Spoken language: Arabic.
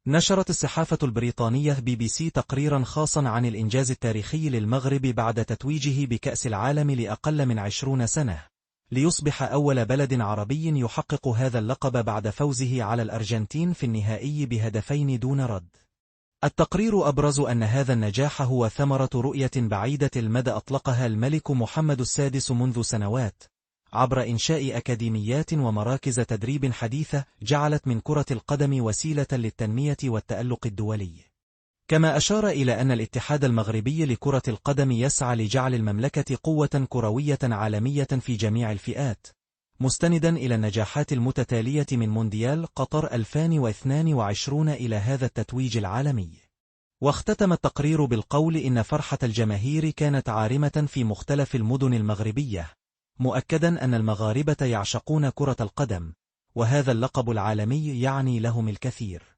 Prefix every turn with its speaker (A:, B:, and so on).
A: نشرت الصحافة البريطانية BBC تقريرا خاصا عن الإنجاز التاريخي للمغرب بعد تتويجه بكأس العالم لأقل من 20 سنة، ليصبح أول بلد عربي يحقق هذا اللقب بعد فوزه على الأرجنتين في النهائي بهدفين دون رد. التقرير أبرز أن هذا النجاح هو ثمرة رؤية بعيدة المدى أطلقها الملك محمد السادس منذ سنوات، عبر إنشاء أكاديميات ومراكز تدريب حديثة جعلت من كرة القدم وسيلة للتنمية والتألق الدولي. كما أشار إلى أن الاتحاد المغربي لكرة القدم يسعى لجعل المملكة قوة كروية عالمية في جميع الفئات، مستندا إلى النجاحات المتتالية من مونديال قطر 2022 إلى هذا التتويج العالمي. واختتم التقرير بالقول إن فرحة الجماهير كانت عارمة في مختلف المدن المغربية، مؤكدا أن المغاربة يعشقون كرة القدم، وهذا اللقب العالمي يعني لهم الكثير.